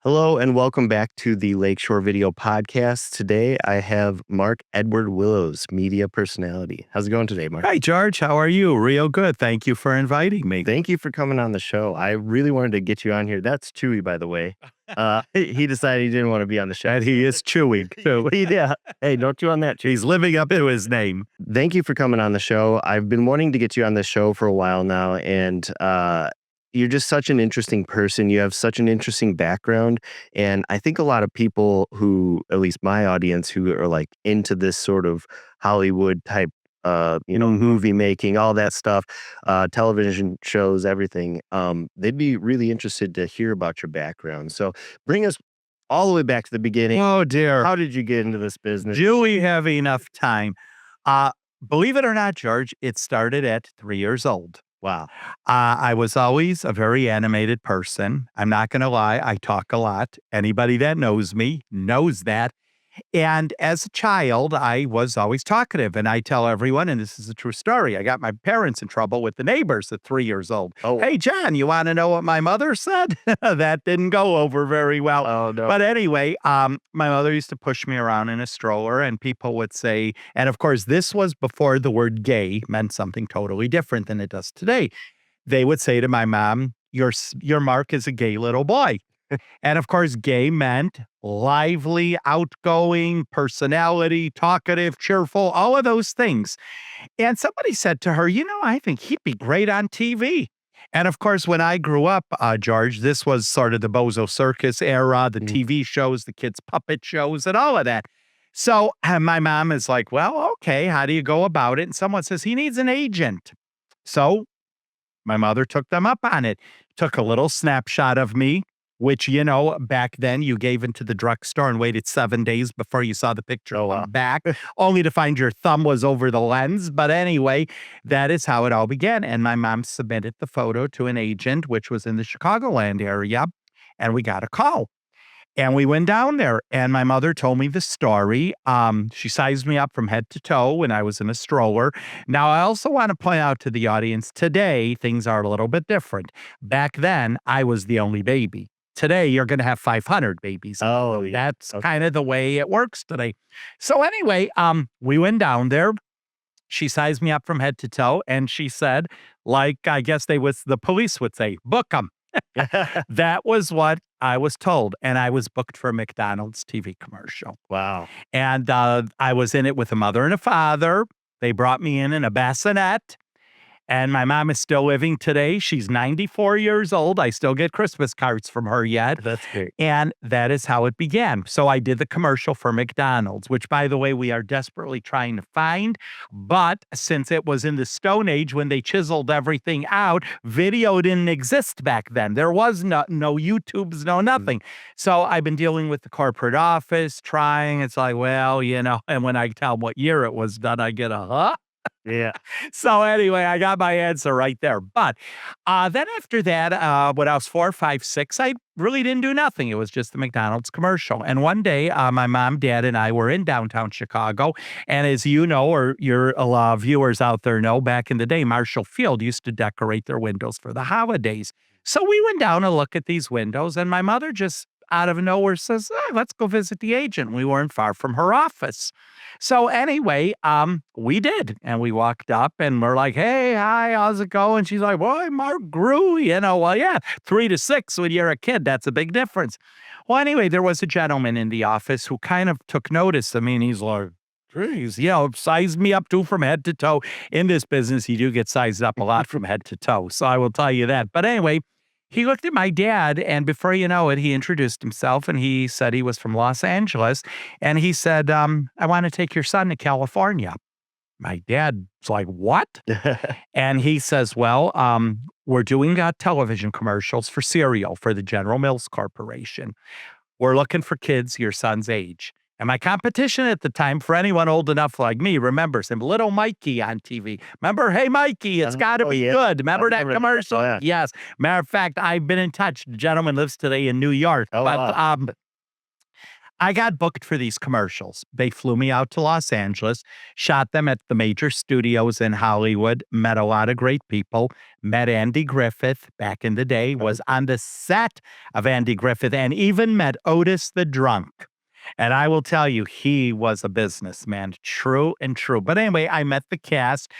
Hello and welcome back to the Lakeshore Video Podcast. Today I have Mark Edward Wilows, media personality. How's it going today, Mark? Hi, George. How are you? Real good. Thank you for inviting me. Thank you for coming on the show. I really wanted to get you on here. That's Chewy, by the way. He decided he didn't want to be on the show. And he is chewing, too. Yeah. Hey, don't chew on that. He's living up to his name. Thank you for coming on the show. I've been wanting to get you on the show for a while now, and you're just such an interesting person. You have such an interesting background. And I think a lot of people who, at least my audience, who are like into this sort of Hollywood type, movie making, all that stuff, television shows, everything, they'd be really interested to hear about your background. So bring us all the way back to the beginning. Oh, dear. How did you get into this business? Do we have enough time? Believe it or not, George, it started at 3 years old. Wow. I was always a very animated person. I'm not going to lie. I talk a lot. Anybody that knows me knows that. And as a child, I was always talkative. And I tell everyone, and this is a true story, I got my parents in trouble with the neighbors at 3 years old. Oh. Hey, John, you want to know what my mother said? That didn't go over very well. Oh, no. But anyway, my mother used to push me around in a stroller, and people would say, and of course, this was before the word gay meant something totally different than it does today. They would say to my mom, your Mark is a gay little boy. And of course, gay meant lively, outgoing, personality, talkative, cheerful, all of those things. And somebody said to her, I think he'd be great on TV. And of course, when I grew up, George, this was sort of the Bozo Circus era, the TV shows, the kids' puppet shows, and all of that. So my mom is like, well, okay, how do you go about it? And someone says, he needs an agent. So my mother took them up on it, took a little snapshot of me, which, back then you gave into the drugstore and waited 7 days before you saw the picture come back, only to find your thumb was over the lens. But anyway, that is how it all began. And my mom submitted the photo to an agent, which was in the Chicagoland area, and we got a call. And we went down there, and my mother told me the story. She sized me up from head to toe when I was in a stroller. Now, I also want to point out to the audience, today, things are a little bit different. Back then, I was the only baby. Today, you're going to have 500 babies. Oh, yeah. That's kind of the way it works today. So anyway, we went down there. She sized me up from head to toe, and she said, like, I guess the police would say, book them. That was what I was told. And I was booked for a McDonald's TV commercial. Wow. And I was in it with a mother and a father. They brought me in a bassinet. And my mom is still living today. She's 94 years old. I still get Christmas cards from her yet. That's great. And that is how it began. So I did the commercial for McDonald's, which, by the way, we are desperately trying to find. But since it was in the Stone Age when they chiseled everything out, video didn't exist back then. There was no YouTubes, no nothing. So I've been dealing with the corporate office, trying. It's like, well, and when I tell them what year it was done, I get a huh? Yeah. So anyway, I got my answer right there. But then after that, when I was 4, 5, 6, I really didn't do nothing. It was just the McDonald's commercial. And one day, my mom, dad, and I were in downtown Chicago. And as you know, or a lot of viewers out there know, back in the day, Marshall Field used to decorate their windows for the holidays. So we went down to look at these windows, and my mother just out of nowhere says, let's go visit the agent. We weren't far from her office. So anyway, we did. And we walked up and we're like, hey, hi, how's it going? She's like, boy, Mark grew, well, yeah, 3 to 6 when you're a kid, that's a big difference. Well, anyway, there was a gentleman in the office who kind of took notice. I mean, he's like, geez, sized me up too from head to toe. In this business, you do get sized up a lot from head to toe. So I will tell you that. But anyway, he looked at my dad, and before you know it, he introduced himself, and he said he was from Los Angeles. And he said, I want to take your son to California. My dad's like, what? And he says, well, we're doing television commercials for cereal for the General Mills Corporation. We're looking for kids your son's age. And my competition at the time, for anyone old enough like me, remembers him, Little Mikey on TV. Remember, hey, Mikey, it's got to be good. Remember that commercial? Oh, yeah. Yes. Matter of fact, I've been in touch. The gentleman lives today in New York. Oh, but wow. I got booked for these commercials. They flew me out to Los Angeles, shot them at the major studios in Hollywood, met a lot of great people, met Andy Griffith back in the day, was on the set of Andy Griffith, and even met Otis the Drunk. And I will tell you, he was a businessman, true and true. But anyway, I met the cast,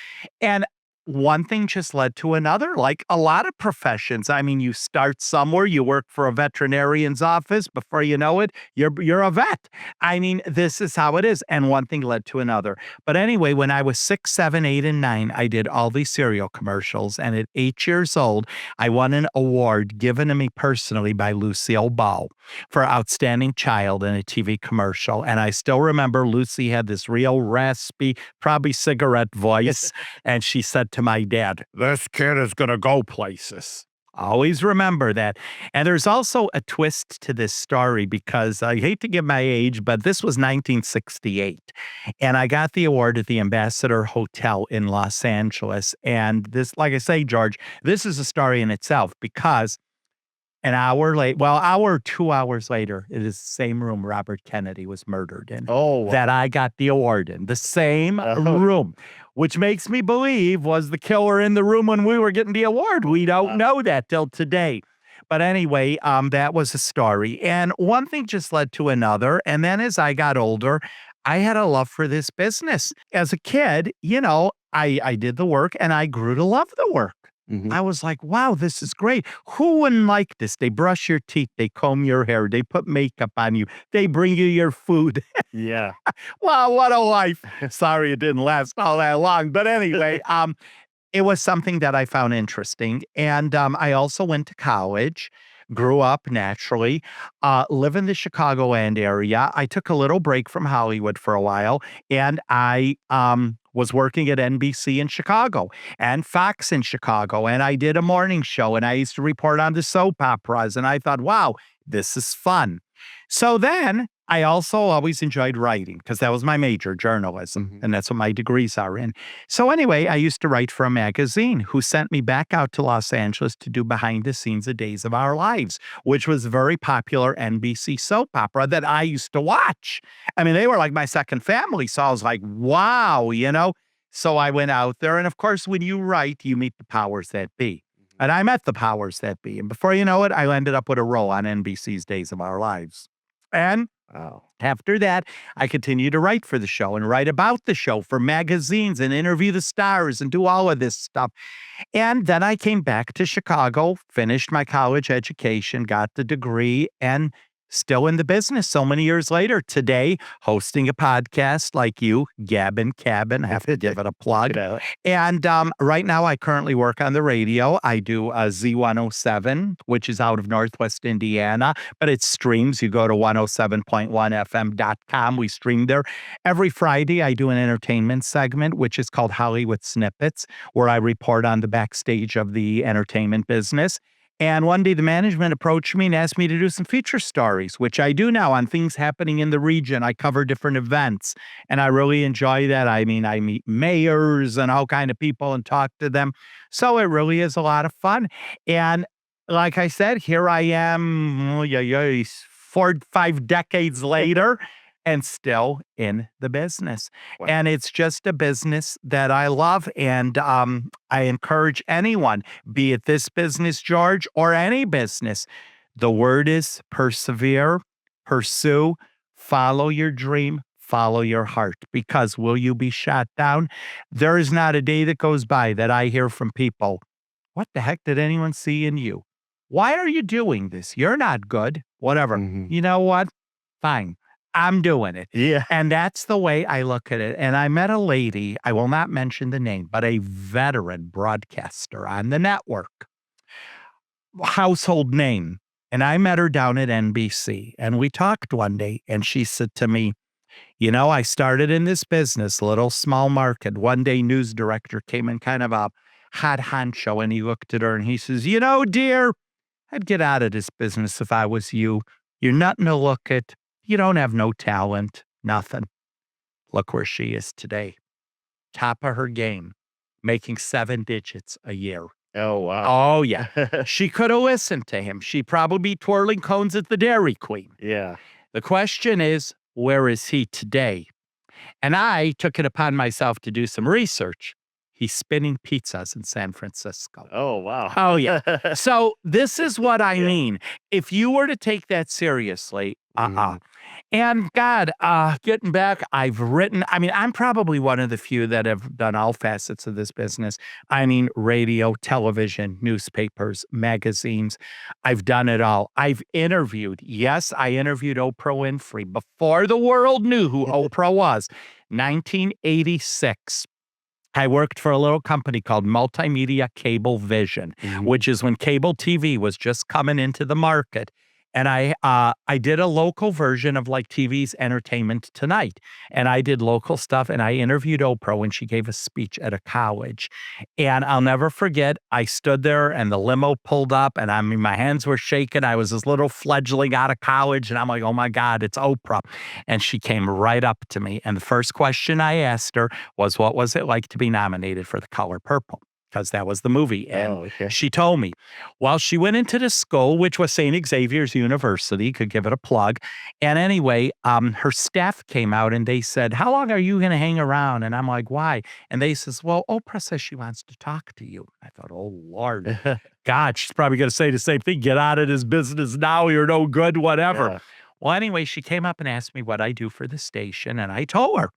and one thing just led to another, like a lot of professions. I mean, you start somewhere, you work for a veterinarian's office. Before you know it, you're a vet. I mean, this is how it is. And one thing led to another. But anyway, when I was 6, 7, 8, and 9, I did all these cereal commercials. And at 8 years old, I won an award given to me personally by Lucille Ball for outstanding child in a TV commercial. And I still remember Lucy had this real raspy, probably cigarette voice. And she said to my dad, "This kid is going to go places." Always remember that. And there's also a twist to this story because I hate to give my age, but this was 1968. And I got the award at the Ambassador Hotel in Los Angeles. And this, like I say, George, this is a story in itself because an hour late, well, hour or 2 hours later, it is the same room Robert Kennedy was murdered in Oh, that I got the award in. The same oh, room, which makes me believe was the killer in the room when we were getting the award. We don't know that till today. But anyway, that was a story. And one thing just led to another. And then as I got older, I had a love for this business. As a kid, I did the work and I grew to love the work. mhm. I was like, wow, this is great. Who wouldn't like this? They brush your teeth, they comb your hair, they put makeup on you, they bring you your food. Yeah. Wow, what a life. Sorry it didn't last all that long. But anyway, it was something that I found interesting. And I also went to college, grew up naturally, live in the Chicagoland area. I took a little break from Hollywood for a while, and I was working at NBC in Chicago and Fox in Chicago. And I did a morning show, and I used to report on the soap operas. And I thought, wow, this is fun. So then I also always enjoyed writing because that was my major, journalism, Mhm. and that's what my degrees are in. So anyway, I used to write for a magazine who sent me back out to Los Angeles to do behind the scenes of Days of Our Lives, which was a very popular NBC soap opera that I used to watch. I mean, they were like my second family. So I was like, wow. So I went out there. And of course, when you write, you meet the powers that be. And I met the powers that be. And before you know it, I ended up with a role on NBC's Days of Our Lives. And Wow. after that, I continued to write for the show and write about the show for magazines and interview the stars and do all of this stuff. And then I came back to Chicago, finished my college education, got the degree, and still in the business so many years later. Today, hosting a podcast like you, Gavin Cabin. I have to give it a plug. And right now, I currently work on the radio. I do Z107, which is out of Northwest Indiana, but it streams. You go to 107.1fm.com. We stream there. Every Friday, I do an entertainment segment, which is called Hollywood Snippets, where I report on the backstage of the entertainment business. And one day the management approached me and asked me to do some feature stories, which I do now on things happening in the region. I cover different events and I really enjoy that. I mean, I meet mayors and all kind of people and talk to them. So it really is a lot of fun. And like I said, here I am, 5 decades later and still in the business. Wow. And it's just a business that I love. And I encourage anyone, be it this business, George, or any business, the word is persevere, pursue, follow your dream, follow your heart, because will you be shot down? There is not a day that goes by that I hear from people, what the heck did anyone see in you? Why are you doing this? You're not good. Whatever. Mhm. You know what? Fine. I'm doing it. Yeah. And that's the way I look at it. And I met a lady, I will not mention the name, but a veteran broadcaster on the network, household name. And I met her down at NBC and we talked one day and she said to me, I started in this business, little small market. One day news director came in, kind of a hot honcho, and he looked at her and he says, dear, I'd get out of this business if I was you. You're nothing to look at. You don't have no talent, nothing. Look where she is today. Top of her game, making 7 digits a year. Oh, wow. Oh, yeah. She could have listened to him. She'd probably be twirling cones at the Dairy Queen. Yeah. The question is, where is he today? And I took it upon myself to do some research. He's spinning pizzas in San Francisco. Oh, wow. Oh, yeah. So this is what I Yeah. mean. If you were to take that seriously, Mhm. and God, getting back, I'm probably one of the few that have done all facets of this business. I mean, radio, television, newspapers, magazines. I've done it all. I've interviewed. Yes, I interviewed Oprah Winfrey before the world knew who Oprah was. 1986. I worked for a little company called Multimedia Cable Vision, Mhm. which is when cable TV was just coming into the market. And I did a local version of like TV's Entertainment Tonight. And I did local stuff and I interviewed Oprah when she gave a speech at a college. And I'll never forget, I stood there and the limo pulled up and I mean, my hands were shaking. I was this little fledgling out of college and I'm like, oh my God, it's Oprah. And she came right up to me. And the first question I asked her was, what was it like to be nominated for The Color Purple? Because that was the movie. And Oh, okay. she told me, well, she went into the school, which was St. Xavier's University, could give it a plug. And anyway, her staff came out and they said, how long are you going to hang around? And I'm like, why? And they says, well, Oprah says she wants to talk to you. I thought, oh, Lord. God, she's probably going to say the same thing. Get out of this business now. You're no good, whatever. Yeah. Well, anyway, she came up and asked me what I do for the station. And I told her.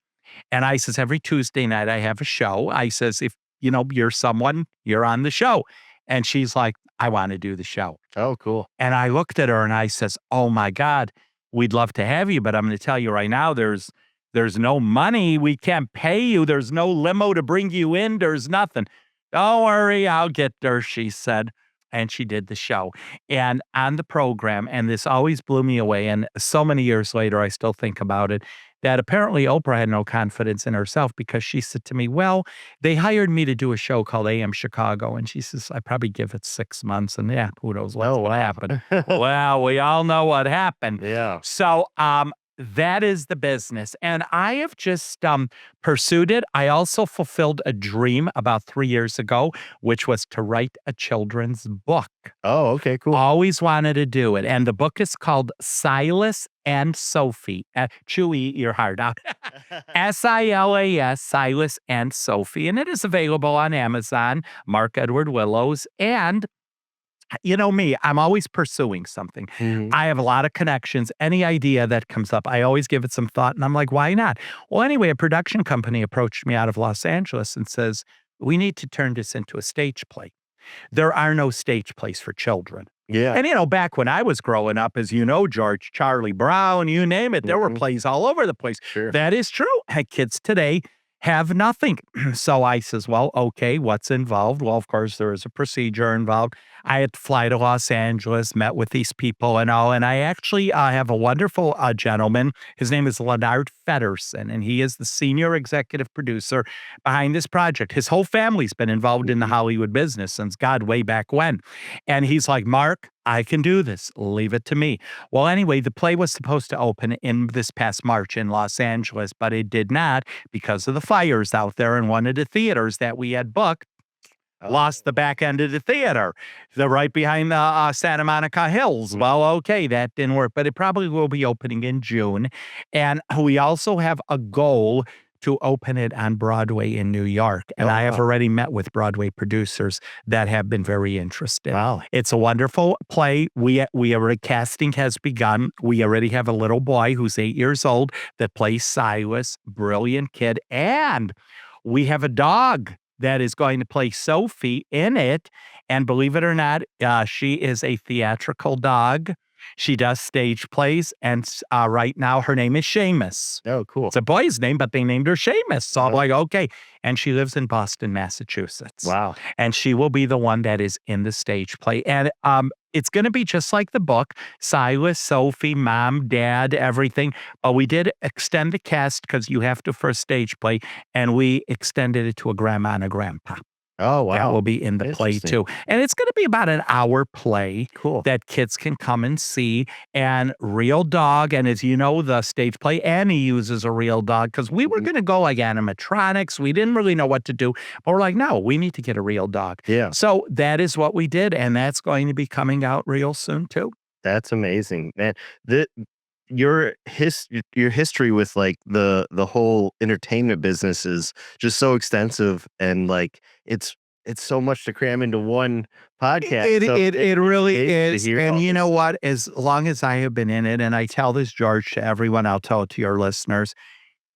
And I says, every Tuesday night I have a show. I says, if you're someone, you're on the show. And she's like, I want to do the show. Oh, cool. And I looked at her and I says, oh my God, we'd love to have you, but I'm going to tell you right now, there's no money. We can't pay you. There's no limo to bring you in. There's nothing. Don't worry, I'll get there, she said. And she did the show. And on the program, and this always blew me away. And so many years later, I still think about it, that apparently Oprah had no confidence in herself because she said to me, well, they hired me to do a show called AM Chicago. And she says, I probably give it 6 months. And yeah, who knows what's Oh, going to wow. happen. Well, we all know what happened. Yeah. So, that is the business. And I have just pursued it. I also fulfilled a dream about 3 years ago, which was to write a children's book. Oh, okay, cool. Always wanted to do it. And the book is called Silas and Sophie. Chewy, eat your heart out. Silas, Silas and Sophie. And it is available on Amazon, Mark Edward Willows. And you know me, I'm always pursuing something. Mhm. I have a lot of connections. Any idea that comes up, I always give it some thought. And I'm like, why not? Well, anyway, a production company approached me out of Los Angeles and says, we need to turn this into a stage play. There are no stage plays for children. Yeah. And, back when I was growing up, as you know, George, Charlie Brown, you name it, there were Mhm. plays all over the place. Sure. That is true. Hey, kids today have nothing. So I says, well, okay, what's involved? Well, of course, there is a procedure involved. I had to fly to Los Angeles, met with these people and all. And I actually have a wonderful gentleman. His name is Leonard Feddersen, and he is the senior executive producer behind this project. His whole family's been involved in the Hollywood business since God way back when. And he's like, Mark, I can do this. Leave it to me. Well, anyway, the play was supposed to open in this past March in Los Angeles, but it did not because of the fires out there in one of the theaters that we had booked. Lost the back end of the theater. They're right behind the Santa Monica Hills. Well, okay, that didn't work, but it probably will be opening in June. And we also have a goal to open it on Broadway in New York. And Oh, I have wow. already met with Broadway producers that have been very interested. Wow. It's a wonderful play. We already casting has begun. We already have a little boy who's 8 years old that plays Silas, brilliant kid. And we have a dog that is going to play Sophie in it. And believe it or not, she is a theatrical dog. She does stage plays. And right now her name is Seamus. Oh, cool. It's a boy's name, but they named her Seamus. So I'm like, okay. And she lives in Boston, Massachusetts. Wow. And she will be the one that is in the stage play. And it's going to be just like the book, Silas, Sophie, mom, dad, everything. But we did extend the cast because you have to for a stage play. And we extended it to a grandma and a grandpa. Oh, wow. That will be in the play Interesting. too. And it's going to be about an hour play Cool. that kids can come and see. And real dog. And as you know, the stage play, Annie uses a real dog because we were going to go like animatronics. We didn't really know what to do. But we're like, no, we need to get a real dog. Yeah. So that is what we did. And that's going to be coming out real soon too. That's amazing, man. The your history with like the whole entertainment business is just so extensive, and like it's so much to cram into one podcast. It So it it it's really amazing to is, hear and all you know this. what? As long as I have been in it, and I tell this, George, to everyone, I'll tell it to your listeners,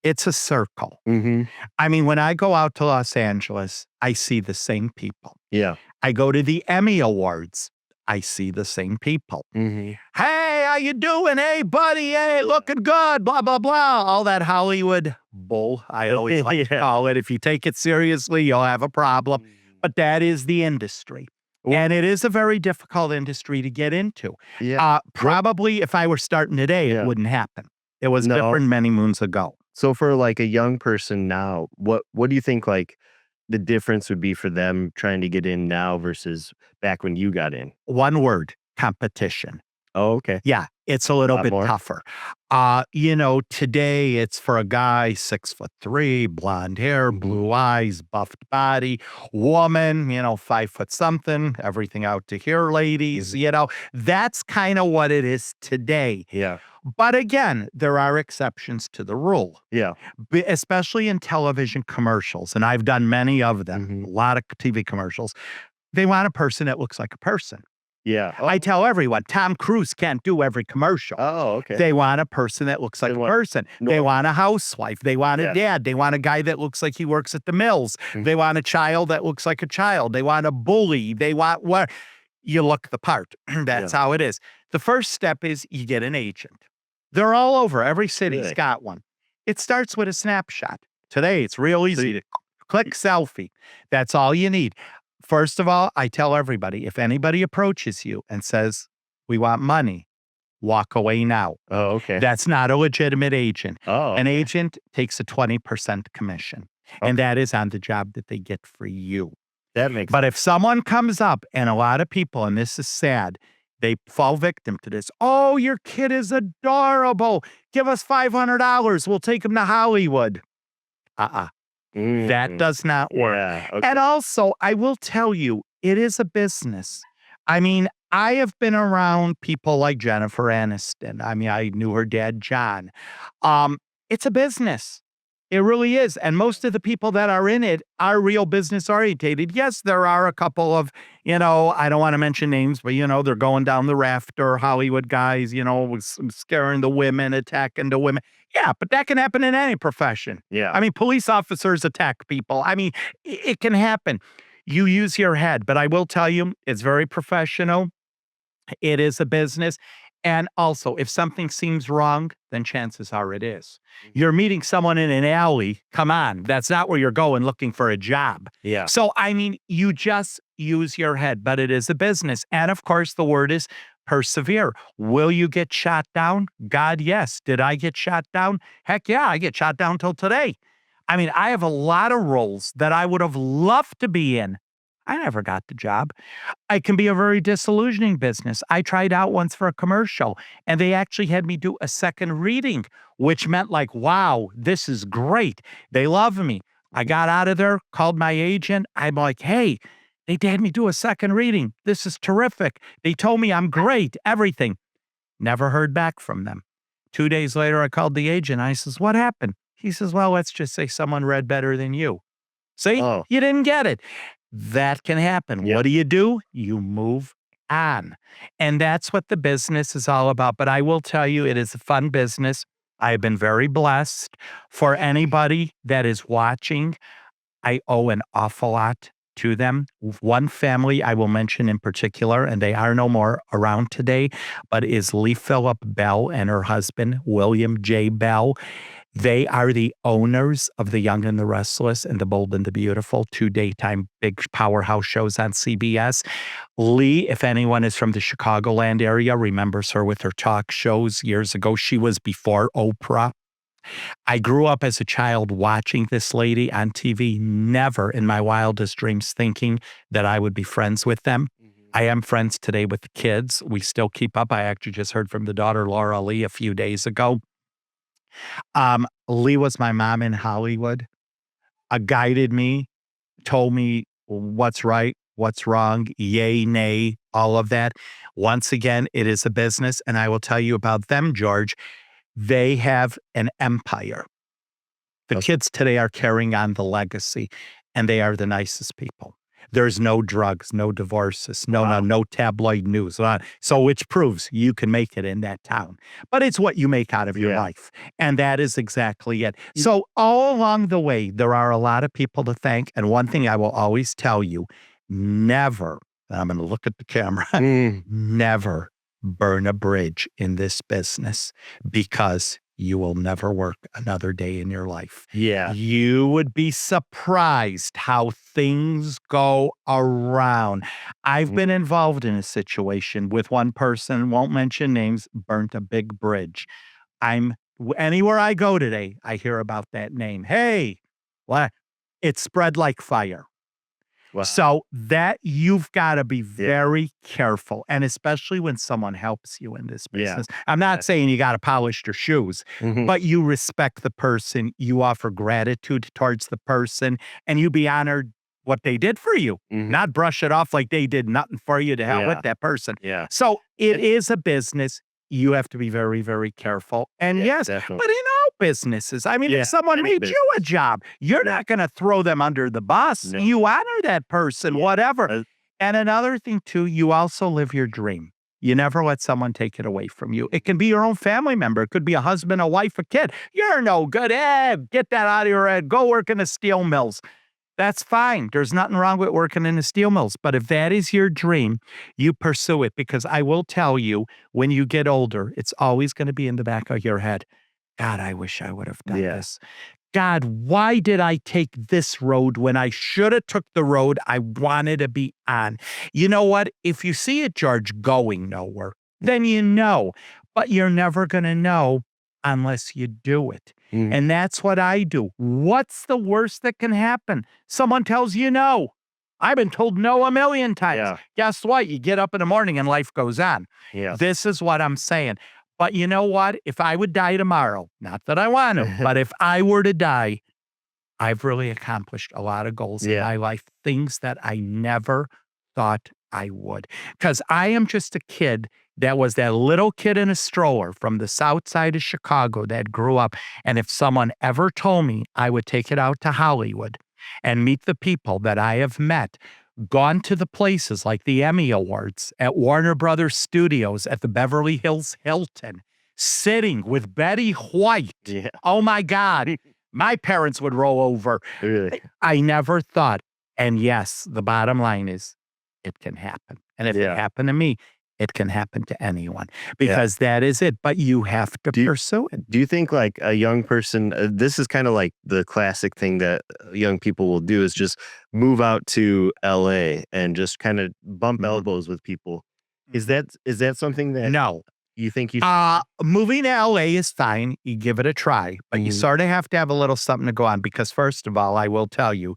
it's a circle. Mhm. I mean, when I go out to Los Angeles, I see the same people. Yeah. I go to the Emmy Awards, I see the same people. Mhm. "Hey, how you doing? Hey, buddy. Hey, looking good, blah, blah, blah." All that Hollywood bull, I always like to Yeah. call it. If you take it seriously, you'll have a problem. Mhm. But that is the industry. Well, And it is a very difficult industry to get into. yeah. What Probably if I were starting today, it Yeah. wouldn't happen. It was No. different many moons ago. So for like a young person now, what do you think like the difference would be for them trying to get in now versus back when you got in? One word, competition. Oh, okay. Yeah, it's a A little lot bit more. tougher. Today it's for a guy 6'3", blonde hair, Mhm. blue eyes, buffed body, woman, 5 foot something, everything out to here, ladies, Mhm. that's kind of what it is today. Yeah. But again, there are exceptions to the rule, Yeah. especially in television commercials. And I've done many of them, a Mhm. lot of TV commercials. They want a person that looks like a person. Yeah. I Oh, tell everyone, Tom Cruise can't do every commercial. oh, okay. They want a person that looks They like a want person. They normal. want a housewife. They want a Yeah. dad. They want a guy that looks like he works at the mills. Mhm. They want a child that looks like a child. They want a bully. They want what you look the part. Yeah. That's how it is. The first step is you get an agent. They're all over. Every city's Really? got one. It starts with a snapshot. Today, it's real So easy you to click selfie. That's all you need. First of all, I tell everybody if anybody approaches you and says, "We want money," walk away now. Oh, okay. That's not a legitimate agent. Oh, An okay. agent takes a 20% commission, and Okay. that is on the job that they get for you. That makes But if someone comes up, and a lot of people, and this is sad, they fall victim to this. "Oh, your kid is adorable. Give us $500. We'll take him to Hollywood." Uh-uh. That Mhm. does not work. Yeah. And Okay. also, I will tell you, it is a business. I mean, I have been around people like Jennifer Aniston. I mean, I knew her dad, John. It's a business. It really is. And most of the people that are in it are real business orientated. Yes, there are a couple of, I don't want to mention names, but, they're going down the rafter, Hollywood guys, scaring the women, attacking the women. Yeah, but that can happen in any profession. Yeah. I mean, police officers attack people. I mean, it can happen. You use your head, but I will tell you, it's very professional. It is a business. And also, if something seems wrong, then chances are it is. Mhm. You're meeting someone in an alley. Come on, that's not where you're going looking for a job. Yeah. So, I mean, you just use your head, but it is a business. And of course, the word is persevere. Will you get shot down? God, yes. Did I get shot down? Heck yeah, I get shot down till today. I mean, I have a lot of roles that I would have loved to be in. I never got the job. It can be a very disillusioning business. I tried out once for a commercial, and they actually had me do a second reading, which meant like, wow, this is great. They love me. I got out of there, called my agent. I'm like, hey, they had me do a second reading. This is terrific. They told me I'm great, everything. Never heard back from them. 2 days later, I called the agent. I says, what happened? He says, well, let's just say someone read better than you. See, Oh, you didn't get it. That can happen. yeah. What do? You move on. And that's what the business is all about. But I will tell you, it is a fun business. I've been very blessed. For anybody that is watching, I owe an awful lot to them. One family I will mention in particular, and they are no more around today, but is Lee Phillip Bell and her husband, William J. Bell. They are the owners of The Young and the Restless and The Bold and the Beautiful, two daytime big powerhouse shows on CBS. Lee, if anyone is from the Chicagoland area, remembers her with her talk shows years ago. She was before Oprah. I grew up as a child watching this lady on TV, never in my wildest dreams thinking that I would be friends with them. Mhm. I am friends today with the kids. We still keep up. I actually just heard from the daughter, Laura Lee, a few days ago. Lee was my mom in Hollywood, guided me, told me what's right, what's wrong, yay, nay, all of that. Once again, it is a business. And I will tell you about them, George. They have an empire. The kids today are carrying on the legacy, and they are the nicest people. There's no drugs, no divorces, no tabloid news. So which proves you can make it in that town. But it's what you make out of your life. And that is exactly it. So all along the way, there are a lot of people to thank. And one thing I will always tell you, never, and I'm going to look at the camera, never burn a bridge in this business, because you will never work another day in your life. Yeah. You would be surprised how things go around. I've been involved in a situation with one person, won't mention names, burnt a big bridge. Anywhere I go today, I hear about that name. Hey, what? It spread like fire. Wow. So that you've got to be very careful, and especially when someone helps you in this business. I'm not saying you got to polish your shoes, but you respect the person, you offer gratitude towards the person, and you be honored what they did for you, not brush it off like they did nothing for you, to hell with that person. So it is a business. You have to be very, very careful. And yes, definitely. but in all businesses, I mean, if someone made you a job, you're not going to throw them under the bus. No. You honor that person, whatever. And another thing too, you also live your dream. You never let someone take it away from you. It can be your own family member. It could be a husband, a wife, a kid. You're no good. Get that out of your head. Go work in the steel mills. That's fine. There's nothing wrong with working in the steel mills. But if that is your dream, you pursue it, because I will tell you, when you get older, it's always going to be in the back of your head. God, I wish I would have done this. God, why did I take this road when I should have took the road I wanted to be on? You know what? If you see it, George, going nowhere, then you know. But you're never going to know unless you do it. And that's what I do. What's the worst that can happen? Someone tells you no. I've been told no a million times. Guess what? You get up in the morning and life goes on. This is what I'm saying. But you know what? If I would die tomorrow, not that I want to, but if I were to die, I've really accomplished a lot of goals in my life, things that I never thought I would. Because I am just a kid that was that little kid in a stroller from the south side of Chicago that grew up. And if someone ever told me I would take it out to Hollywood and meet the people that I have met, gone to the places like the Emmy Awards, at Warner Brothers Studios, at the Beverly Hills Hilton, sitting with Betty White. Oh my God, my parents would roll over. Really? I never thought. And yes, the bottom line is, it can happen. And if it happened to me, it can happen to anyone, because that is it. But you have to pursue it. Do you think, like, a young person, this is kind of like the classic thing that young people will do, is just move out to LA and just kind of bump elbows with people? Is that something that No. you think you Moving to LA is fine. You give it a try, but you sort of have to have a little something to go on, because first of all, I will tell you,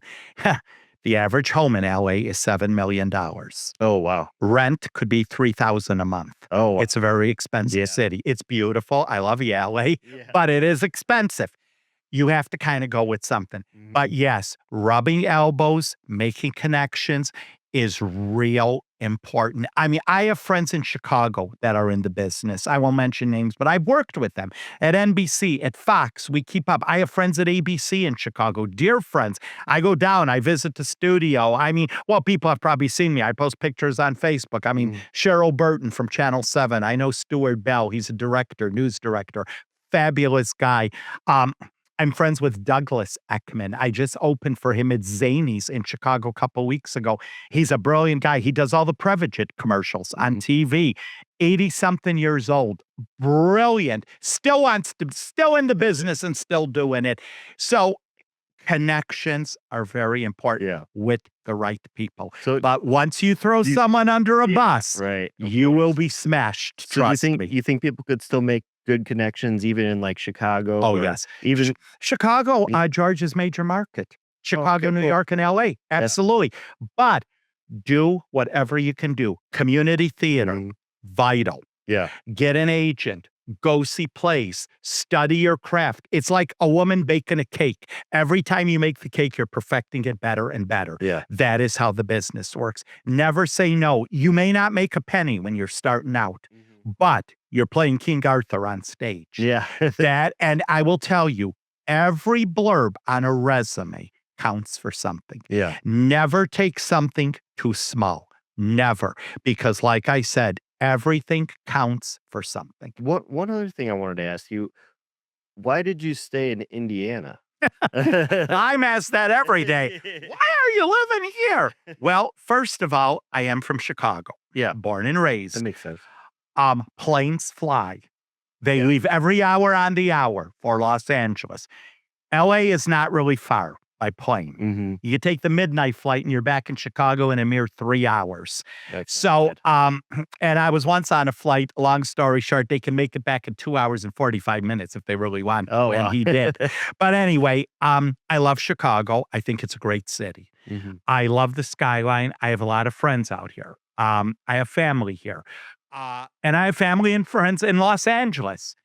the average home in LA is $7 million. Oh, wow. Rent could be $3,000 a month. Oh, wow. It's a very expensive city. It's beautiful. I love LA, but it is expensive. You have to kind of go with something. But yes, rubbing elbows, making connections is real important. I mean, I have friends in Chicago that are in the business. I won't mention names, but I've worked with them at NBC, at Fox. We keep up. I have friends at ABC in Chicago, dear friends. I go down, I visit the studio. I mean, well, people have probably seen me. I post pictures on Facebook. I mean, Cheryl Burton from Channel 7. I know Stuart Bell. He's a director, news director, fabulous guy. I'm friends with Douglas Ekman. I just opened for him at Zanies in Chicago a couple weeks ago. He's a brilliant guy. He does all the Prevagen commercials on TV. 80-something years old. Brilliant. Still in the business and still doing it. So connections are very important with the right people. So, but once you throw someone under a bus, right, you will be smashed. So Trust me. you think people could still make good connections even in, like, Chicago? Oh, yes. Even Chicago, Georgia's major market. Chicago, New York, and LA. Absolutely. But do whatever you can do. Community theater, vital. Yeah. Get an agent. go see plays, study your craft. It's like a woman baking a cake. Every time you make the cake, you're perfecting it better and better. Yeah. That is how the business works. Never say no. You may not make a penny when you're starting out, but you're playing King Arthur on stage. Yeah. And I will tell you, every blurb on a resume counts for something. Yeah. Never take something too small. Never. Because like I said, everything counts for something. One other thing I wanted to ask you, why did you stay in Indiana? I'm asked that every day. Why are you living here? Well, first of all, I am from Chicago. Yeah. Born and That raised. makes sense. Planes fly. They leave every hour on the hour for Los Angeles. LA is not really far by plane. Mm-hmm. You take the midnight flight and you're back in Chicago in a mere 3 hours. That's So, not bad. and I was once on a flight, long story short, they can make it back in 2 hours and 45 minutes if they really want to, Oh, and wow. he did. But anyway, I love Chicago. I think it's a great city. Mhm. I love the skyline. I have a lot of friends out here. I have family here. And I have family and friends in Los Angeles.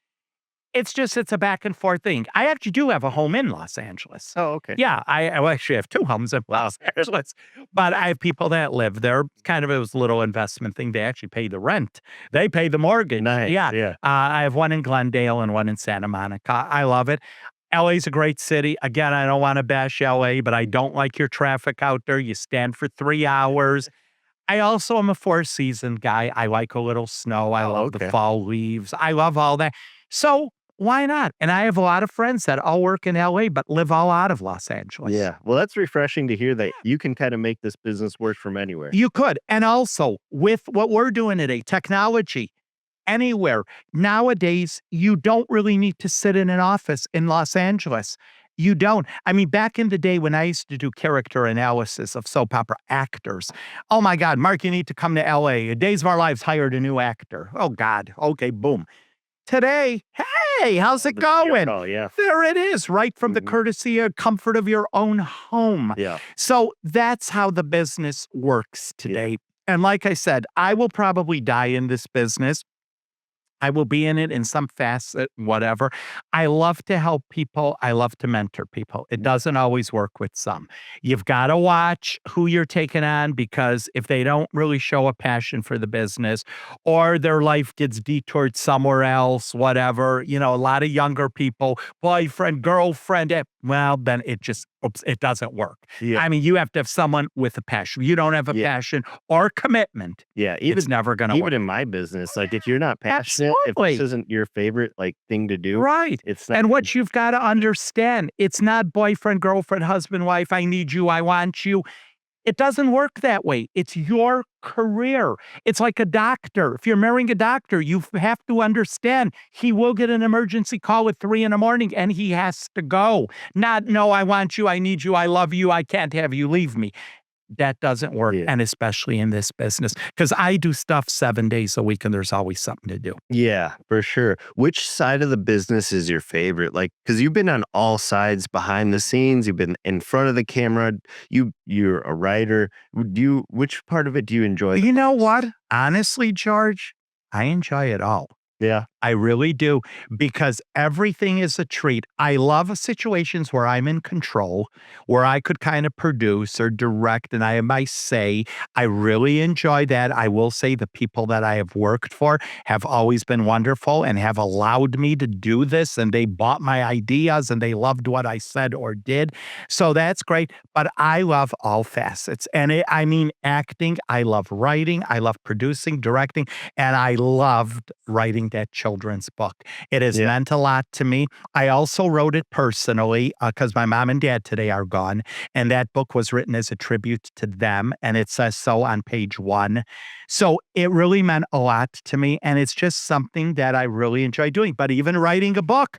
It's a back and forth thing. I actually do have a home in Los Angeles. Oh, okay. Yeah, I actually have 2 homes in Los Angeles, but I have people that live there. It was a little investment thing. They actually pay the rent. They pay the mortgage. Nice. Yeah. Yeah. I have one in Glendale and one in Santa Monica. I love it. LA's a great city. Again, I don't want to bash LA, but I don't like your traffic out there. You stand for 3 hours. I also am a 4-season guy. I like a little snow. I love the okay. fall leaves. I love all that. So why not? And I have a lot of friends that all work in LA, but live all out of Los Angeles. Yeah. Well, that's refreshing to hear that you can kind of make this business work from anywhere. You could. And also with what we're doing today, technology, anywhere. Nowadays, you don't really need to sit in an office in Los Angeles. You don't. I mean, back in the day when I used to do character analysis of soap opera actors, oh my God, Mark, you need to come to LA. Days of Our Lives hired a new actor. Oh God. Okay, boom. Today, hey, how's it going? Oh, yeah. There it is, right from the courtesy and comfort of your own home. Yeah. So that's how the business works today. And like I said, I will probably die in this business. I will be in it in some facet, whatever. I love to help people. I love to mentor people. It doesn't always work with some. You've got to watch who you're taking on, because if they don't really show a passion for the business, or their life gets detoured somewhere else, whatever, a lot of younger people, boyfriend, girlfriend, well, then it doesn't work. Yeah. I mean, you have to have someone with a passion. You don't have a passion or commitment. Yeah. It's never going to work. Even in my business, like if you're not passionate, Absolutely. if this isn't your favorite thing to do, Right. it's not. And what you've got to understand, it's not boyfriend, girlfriend, husband, wife, I need you, I want you. It doesn't work that way. It's your career. It's like a doctor. If you're marrying a doctor, you have to understand he will get an emergency call at 3 a.m. and he has to go. Not, no, I want you, I need you, I love you, I can't have you leave me. That doesn't work, and especially in this business, because I do stuff 7 days a week and there's always something to do. Yeah, for sure. Which side of the business is your favorite? Because you've been on all sides behind the scenes, you've been in front of the camera, you're a writer. Which part of it do you enjoy? You know what? Honestly, George, I enjoy it all. Yeah. I really do, because everything is a treat. I love situations where I'm in control, where I could kind of produce or direct and I have my say. I really enjoy that. I will say the people that I have worked for have always been wonderful and have allowed me to do this, and they bought my ideas and they loved what I said or did. So that's great. But I love all facets. And I mean, acting, I love writing, I love producing, directing, and I loved writing that children's book. It has meant a lot to me. I also wrote it personally because my mom and dad today are gone, and that book was written as a tribute to them, and it says so on page 1. So it really meant a lot to me, and it's just something that I really enjoy doing. But even writing a book,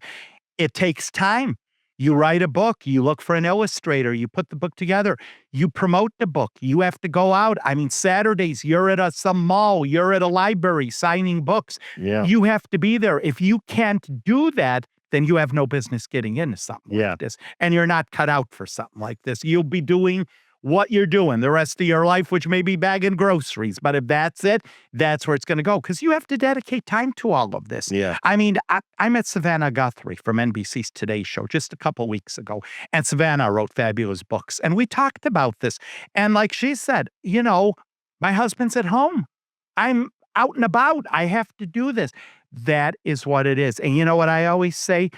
it takes time. You write a book, you look for an illustrator, you put the book together, you promote the book, you have to go out. I mean, Saturdays, you're at some mall, you're at a library signing books. Yeah. You have to be there. If you can't do that, then you have no business getting into something like this. And you're not cut out for something like this. You'll be doing what you're doing the rest of your life, which may be bagging groceries. But if that's it, that's where it's going to go because you have to dedicate time to all of this. Yeah. I mean, I met Savannah Guthrie from NBC's Today Show just a couple weeks ago, and Savannah wrote fabulous books, and we talked about this. And like she said, my husband's at home. I'm out and about. I have to do this. That is what it is. And you know what I always say?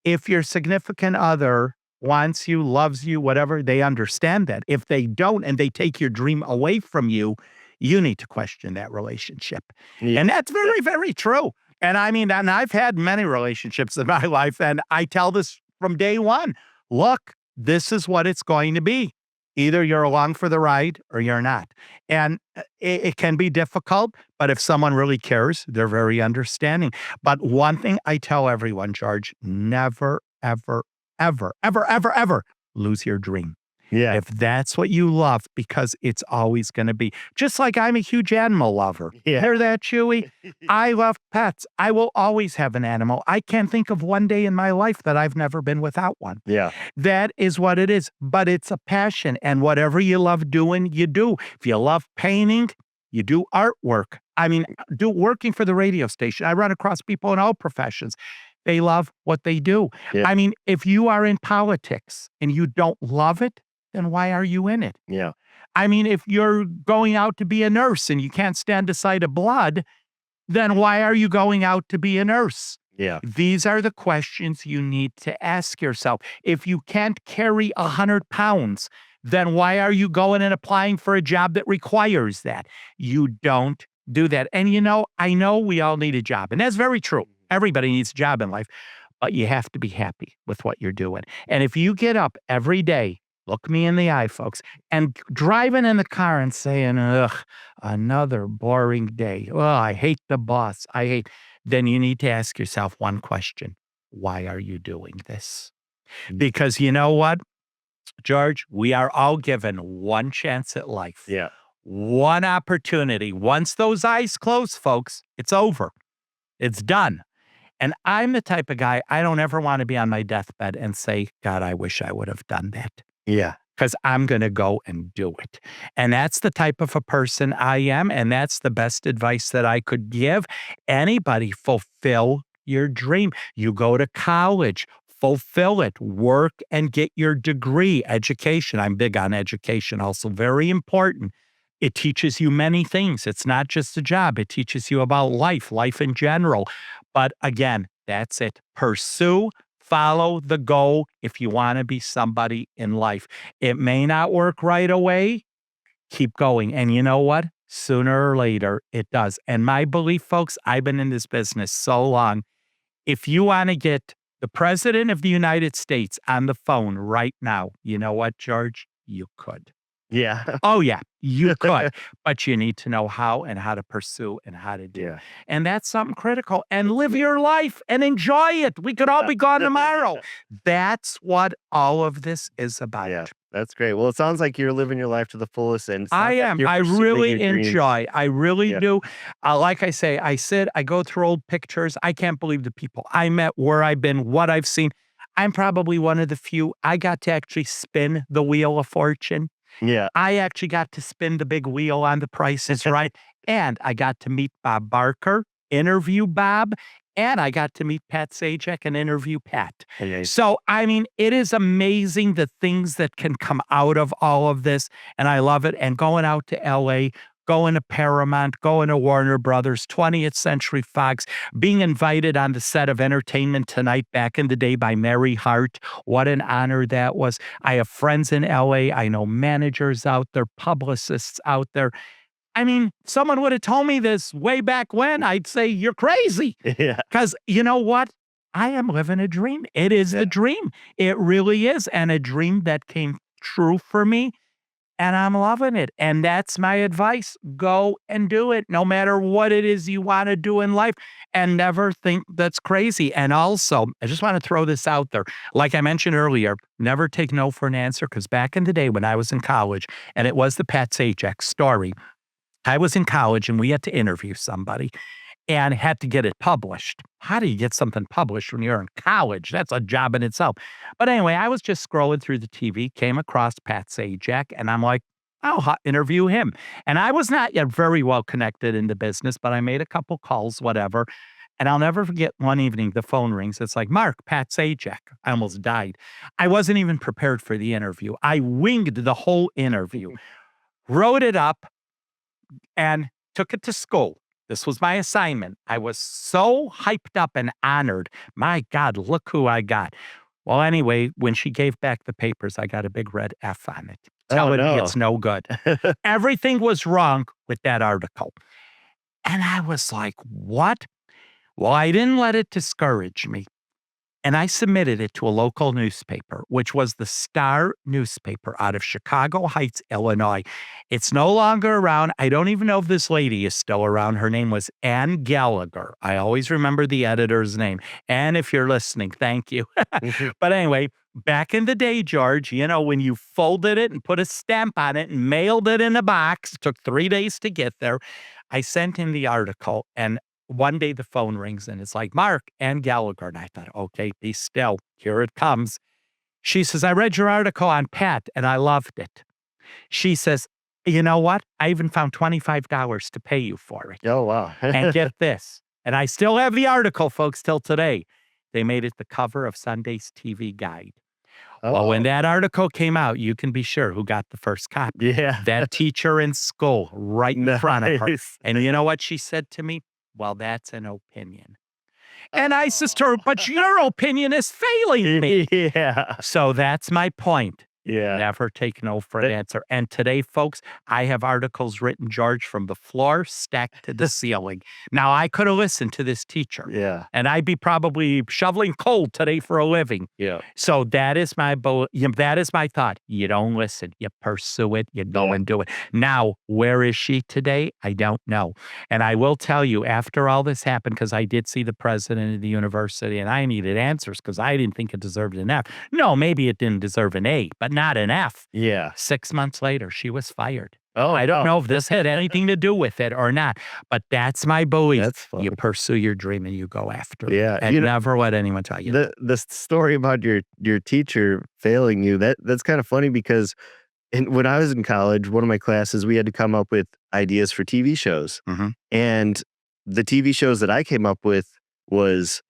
If your significant other wants you, loves you, whatever, they understand that. If they don't and they take your dream away from you, you need to question that relationship. Yeah. And that's very, very true. And I mean, and I've had many relationships in my life, and I tell this from day one. Look, this is what it's going to be. Either you're along for the ride or you're not. And it can be difficult, but if someone really cares, they're very understanding. But one thing I tell everyone, George, never, ever, ever, ever, ever, ever lose your dream. Yeah. If that's what you love, because it's always going to be. Just like I'm a huge animal lover. Yeah. Hear that, Chewy? I love pets. I will always have an animal. I can't think of one day in my life that I've never been without one. Yeah. That is what it is. But it's a passion. And whatever you love doing, you do. If you love painting, you do artwork. I mean, working for the radio station. I run across people in all professions. They love what they do. Yeah. I mean, if you are in politics and you don't love it, then why are you in it? Yeah. I mean, if you're going out to be a nurse and you can't stand the sight of blood, then why are you going out to be a nurse? Yeah. These are the questions you need to ask yourself. If you can't carry 100 pounds, then why are you going and applying for a job that requires that? You don't do that. And I know we all need a job, and that's very true. Everybody needs a job in life, but you have to be happy with what you're doing. And if you get up every day, look me in the eye, folks, and driving in the car and saying, ugh, another boring day. Oh, I hate the boss. Then you need to ask yourself one question. Why are you doing this? Because you know what, George, we are all given one chance at life. Yeah. One opportunity. Once those eyes close, folks, it's over. It's done. And I'm the type of guy, I don't ever want to be on my deathbed and say, God, I wish I would have done that. Yeah. Because I'm going to go and do it. And that's the type of a person I am. And that's the best advice that I could give anybody. Fulfill your dream. You go to college, fulfill it, work and get your degree. Education. I'm big on education, also very important. It teaches you many things. It's not just a job. It teaches you about life in general. But again, that's it. Pursue, follow the goal if you want to be somebody in life. It may not work right away. Keep going. And you know what? Sooner or later, it does. And my belief, folks, I've been in this business so long. If you want to get the president of the United States on the phone right now, you know what, George? You could. Yeah. Oh, yeah, you could, but you need to know how and how to pursue and how to do. Yeah. And that's something critical. And live your life and enjoy it. We could all be gone tomorrow. That's what all of this is about. Yeah. That's great. Well, it sounds like you're living your life to the fullest. And I am. I really enjoy. I really do. Like I say, I go through old pictures. I can't believe the people I met, where I've been, what I've seen. I'm probably one of the few. I got to actually spin the wheel of fortune. Yeah. I actually got to spin the big wheel on The Price is Right. And I got to meet Bob Barker, interview Bob, and I got to meet Pat Sajak and interview Pat. Yeah. So, I mean, it is amazing the things that can come out of all of this. And I love it. And going out to LA, going to Paramount, going to Warner Brothers, 20th Century Fox, being invited on the set of Entertainment Tonight back in the day by Mary Hart. What an honor that was. I have friends in LA. I know managers out there, publicists out there. I mean, someone would have told me this way back when, I'd say, you're crazy. Yeah. Because you know what? I am living a dream. It is a dream. It really is. And a dream that came true for me. And I'm loving it. And that's my advice. Go and do it, no matter what it is you want to do in life, and never think that's crazy. And also, I just want to throw this out there. Like I mentioned earlier, never take no for an answer, because back in the day when I was in college, and it was the Pat Sajak story, I was in college and we had to interview somebody. and had to get it published. How do you get something published when you're in college? That's a job in itself. But anyway, I was just scrolling through the TV, came across Pat Sajak, and I'm like, I'll interview him. And I was not yet very well connected in the business, but I made a couple calls, whatever. And I'll never forget one evening, the phone rings. It's like, Mark, Pat Sajak. I almost died. I wasn't even prepared for the interview. I winged the whole interview, wrote it up, and took it to school. This was my assignment. I was so hyped up and honored. My God, look who I got. Well, anyway, when she gave back the papers, I got a big red F on it. Oh, Telling me no. it's no good. Everything was wrong with that article. And I was like, what? Well, I didn't let it discourage me. And I submitted it to a local newspaper, which was the Star newspaper out of Chicago Heights, Illinois. It's no longer around. I don't even know if this lady is still around. Her name was Ann Gallagher. I always remember the editor's name. Ann, if you're listening, thank you. Mhm. But anyway, back in the day, George, you know, when you folded it and put a stamp on it and mailed it in a box, it took 3 days to get there. I sent in the article, and one day the phone rings and it's like, Mark and Gallagher. And I thought, okay, be still. Here it comes. She says, I read your article on Pat and I loved it. She says, you know what? I even found $25 to pay you for it. Oh, wow. And get this. And I still have the article, folks, till today. They made it the cover of Sunday's TV Guide. Well, when Oh, that article came out, you can be sure who got the first copy. yeah. That teacher in school, right in front of her. Nice. And you know what she said to me? Well, that's an opinion. And I says to her, Oh. but your opinion is failing me. Yeah. So that's my point. Yeah. Never take no for an answer. And today, folks, I have articles written, George, from the floor stacked to the ceiling. Now, I could have listened to this teacher, Yeah. and I'd be probably shoveling coal today for a living. Yeah. So that is my that is my thought. You don't listen, you pursue it, you go Yeah. and do it. Now, where is she today? I don't know. And I will tell you, after all this happened, because I did see the president of the university and I needed answers because I didn't think it deserved an F. No, maybe it didn't deserve an A, but not an F. Yeah. 6 months later, she was fired. Oh, I don't wow. know if this had anything to do with it or not, but that's my belief. That's fun. You pursue your dream and you go after it. Yeah. And You know, never let anyone tell you. the story about your teacher failing you, that's kind of funny because when I was in college, one of my classes, we had to come up with ideas for TV shows. Mhm. And the TV shows that I came up with was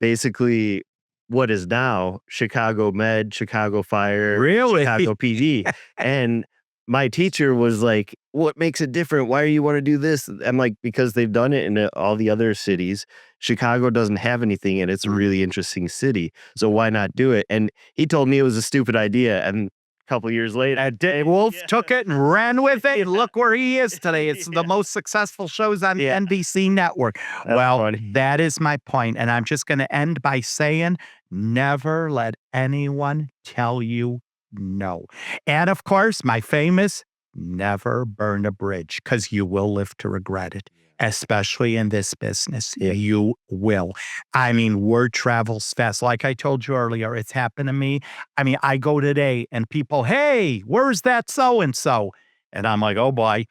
basically what is now Chicago Med, Chicago Fire, Really? Chicago PD. And my teacher was like, what makes it different? Why do you want to do this? I'm like, because they've done it in all the other cities. Chicago doesn't have anything and it's a Mhm. really interesting city. So why not do it? And he told me it was a stupid idea. And a couple years later, Dave Wolf yeah. took it and ran with it. And look where he is today. It's the Yeah. most successful shows on Yeah. NBC Network. That's Well, funny. that is my point. And I'm just going to end by saying never let anyone tell you no. And of course, my famous never burn a bridge because you will live to regret it. Especially in this business, Yeah. you will. I mean, word travels fast. Like I told you earlier, it's happened to me. I mean, I go today and people, hey, where's that so and so? And I'm like, oh boy,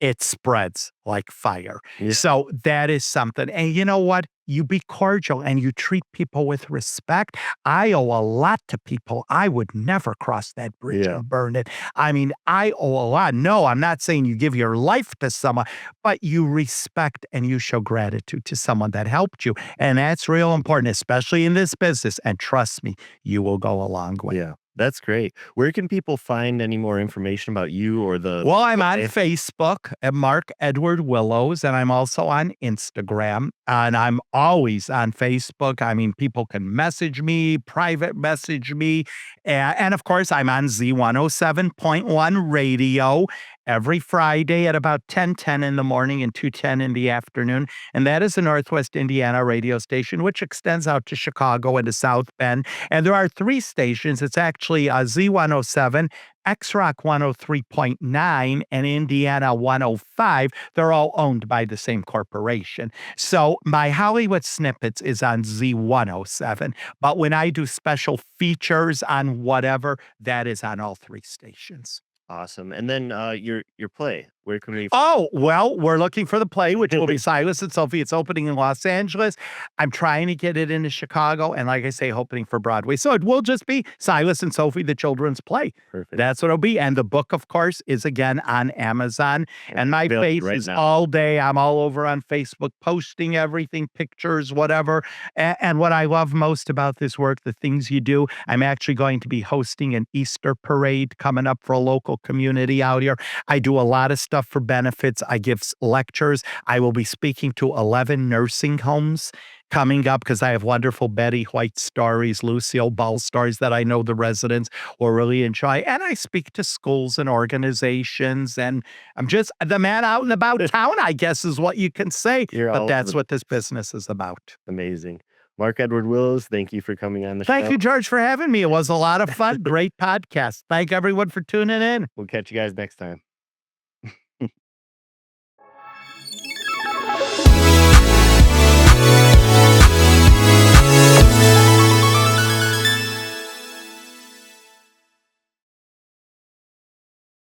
it spreads like fire. Yeah. So that is something. And you know what? You be cordial and you treat people with respect. I owe a lot to people. I would never cross that bridge Yeah. and burn it. I mean, I owe a lot. No, I'm not saying you give your life to someone, but you respect and you show gratitude to someone that helped you. And that's real important, especially in this business. And trust me, you will go a long way. Yeah. That's great. Where can people find any more information about you or the Well, I'm on if- Facebook at Mark Edward Willows, and I'm also on Instagram, and I'm always on Facebook. I mean, people can message me, private message me, and of course, I'm on Z107.1 radio every Friday at about 10:10 in the morning and 2:10 in the afternoon, and that is a Northwest Indiana radio station, which extends out to Chicago and to South Bend. And there are 3 stations. It's actually Z107, X-Rock 103.9, and Indiana 105. They're all owned by the same corporation. So my Hollywood Snippets is on Z107. But when I do special features on whatever, that is on all 3 stations. Awesome. And then your play. Where can we? Oh, well, we're looking for the play, which will be Silas and Sophie. It's opening in Los Angeles. I'm trying to get it into Chicago. And like I say, hoping for Broadway. So it will just be Silas and Sophie, the children's play. Perfect. That's what it'll be. And the book, of course, is again on Amazon. And my Available face right is now. all day. I'm all over on Facebook, posting everything, pictures, whatever. And what I love most about this work, the things you do, I'm actually going to be hosting an Easter parade coming up for a local community out here. I do a lot of stuff for benefits. I give lectures. I will be speaking to 11 nursing homes coming up because I have wonderful Betty White stories, Lucille Ball stories that I know the residents will really enjoy. And I speak to schools and organizations, and I'm just the man out and about town, I guess is what you can say. You're But all that's over. what this business is about. Amazing. Mark Edward Willows, thank you for coming on the Thank show. you, George, for having me. It was a lot of fun. Great podcast. Thank everyone for tuning in. We'll catch you guys next time.